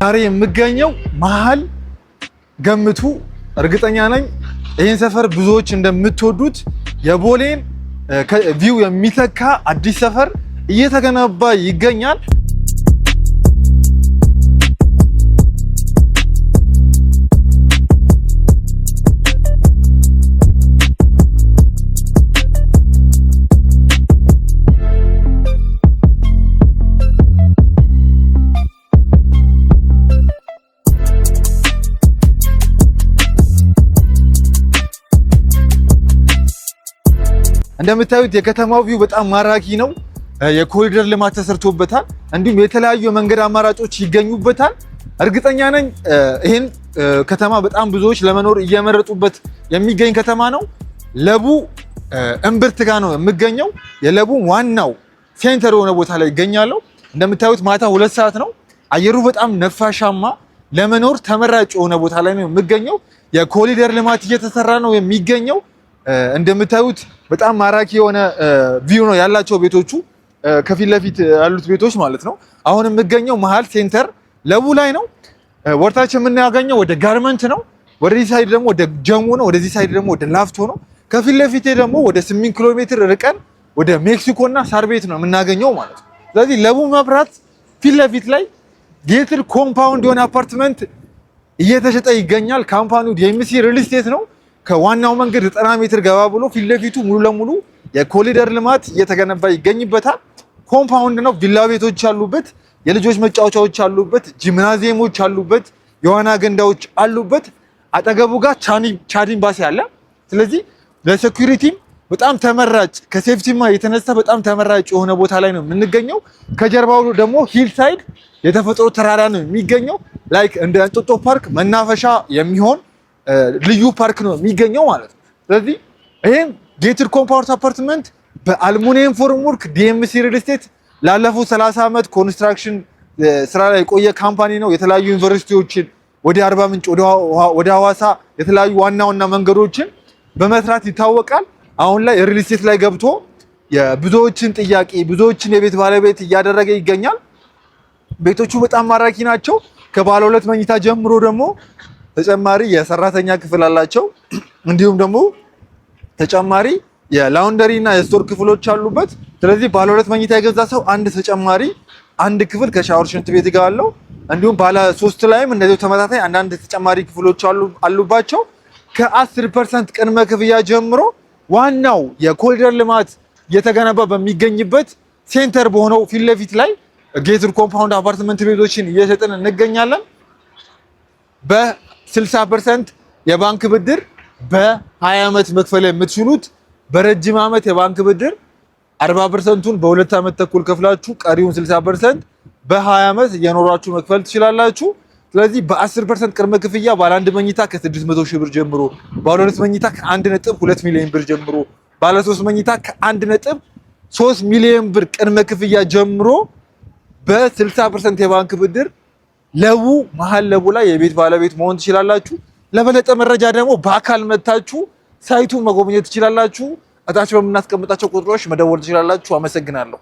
ዛሬ የምገኘው መሃል ገምቱ እርግጠኛ ነኝ ይሄን ሰፈር ብዙዎች እንደምትወዱት የቦሌን ቪው የሚተካ አዲስ ሰፈር እየተገነባ ይገኛል። እንደምታዩት የከተማው ቪው በጣም ማራኪ ነው። የኮሪደር ልማት ተሰርቶበታል። እንዲሁም የተለያዩ የመንገድ አማራጮች ይገኙበታል። እርግጠኛ ነኝ ይሄን ከተማ በጣም ብዙዎች ለመኖር እየመረጡበት የሚገኝ ከተማ ነው። ለቡ እምብርት ጋር ነው የምገኘው። የለቡ ዋናው ሴንተር የሆነ ቦታ ላይ ይገኛለሁ። እንደምታዩት ማታ 2 ሰዓት ነው። አየሩ በጣም ነፋሻማ ለመኖር ተመራጭ የሆነ ቦታ ላይ ነው የምገኘው። የኮሪደር ልማት እየተሰራ ነው የሚገኘው። እንደምታዩት በጣም ማራኪ የሆነ ቪው ነው ያላቸው ቤቶቹ ከፊት ለፊት ያሉት ቤቶች ማለት ነው። አሁን የምገኘው መሃል ሴንተር ለቡ ላይ ነው። ወርታችን የምናገኘው ወደ ጋርመንት ነው። ወደዚህ ሳይድ ደግሞ ወደ ጀሙ ነው። ወደዚህ ሳይድ ደግሞ ወደ ላፍቶ ነው። ከፊት ለፊቴ ደግሞ ወደ 8 ኪሎ ሜትር ርቀን ወደ ሜክሲኮ እና ሳር ቤት ነው የምናገኘው ማለት ነው። ስለዚህ ለቡ መብራት ፊት ለፊት ላይ ጌትድ ኮምፓውንድ የሆነ አፓርትመንት እየተሸጠ ይገኛል። ካምፓኒው ዲኤምሲ ሪል ስቴት ነው። ከዋናው መንገድ 90 ሜትር ገባ ብሎ ፊት ለፊቱ ሙሉ ለሙሉ የኮሪደር ልማት እየተገነባ ይገኝበታል። ኮምፓውንድ ነው። ቪላ ቤቶች አሉበት፣ የልጆች መጫወቻዎች አሉበት፣ ጂምናዚየሞች አሉበት፣ የዋና ገንዳዎች አሉበት። አጠገቡ ጋር ቻርጂንግ ባስ አለ። ስለዚህ ለሴኩሪቲም በጣም ተመራጭ ከሴፍቲማ የተነሳ በጣም ተመራጭ የሆነ ቦታ ላይ ነው የምንገኘው። ከጀርባው ደግሞ ሂል ሳይድ የተፈጥሮ ተራራ ነው የሚገኘው። ላይክ እንደ እንጦጦ ፓርክ መናፈሻ የሚሆን ልዩ ፓርክ ነው የሚገኘው ማለት ነው። ስለዚህ ይሄን ጌትድ ኮምፓውንድ አፓርትመንት በአልሙኒየም ፎርምወርክ ዲኤምሲ ሪል ስቴት ላለፉት 30 ዓመት ኮንስትራክሽን ስራ ላይ የቆየ ካምፓኒ ነው። የተለያዩ ዩኒቨርሲቲዎችን ወደ አርባ ምንጭ ወደ ሐዋሳ የተለያዩ ዋና ዋና መንገዶችን በመስራት ይታወቃል። አሁን ላይ ሪል ስቴት ላይ ገብቶ የብዙዎችን ጥያቄ ብዙዎችን የቤት ባለቤት እያደረገ ይገኛል። ቤቶቹ በጣም ማራኪ ናቸው። ከባለ 2 መኝታ ጀምሮ ደግሞ ተጨማሪ የሰራተኛ ክፍል አላቸው። እንዲሁም ደግሞ ተጨማሪ የላውንደሪ እና የስቶር ክፍሎች አሉበት። ስለዚህ ባለ 2 መኝታ የገዛ ሰው አንድ ተጨማሪ አንድ ክፍል ከሻወር ሽንት ቤት ጋር አለው። እንዲሁም ባለ 3 ላይም እንደዚሁ ተመሳሳይ አንዳንድ ተጨማሪ ክፍሎች አሉባቸው። ከ10% ቅድመ ክፍያ ጀምሮ ዋናው የኮሪደር ልማት እየተገነባ በሚገኝበት ሴንተር በሆነው ፊት ለፊት ላይ ጌትድ ኮምፓውንድ አፓርትመንት ቤቶችን እየሸጥን እንገኛለን። በ60% የባንክ ብድር በ20 ዓመት መክፈል የምትችሉት፣ በረጅም ዓመት የባንክ ብድር 40%ቱን በ2 ዓመት ተኩል ከፍላችሁ ቀሪውን 60% በ20 ዓመት እየኖራችሁ መክፈል ትችላላችሁ። ስለዚህ በ10% ቅድመ ክፍያ ባለ 1 መኝታ ከ600 ሺህ ብር ጀምሮ፣ ባለ 2 መኝታ ከ1.2 ሚሊዮን ብር ጀምሮ፣ ባለ 3 መኝታ ከ1.3 ሚሊዮን ብር ቅድመ ክፍያ ጀምሮ በ60% የባንክ ብድር ለቡ መሃል ለቡ ላይ የቤት ባለቤት መሆን ትችላላችሁ። ለበለጠ መረጃ ደግሞ በአካል መታችሁ ሳይቱን መጎብኘት ትችላላችሁ። እታች በምናስቀምጣቸው ቁጥሮች መደወል ትችላላችሁ። አመሰግናለሁ።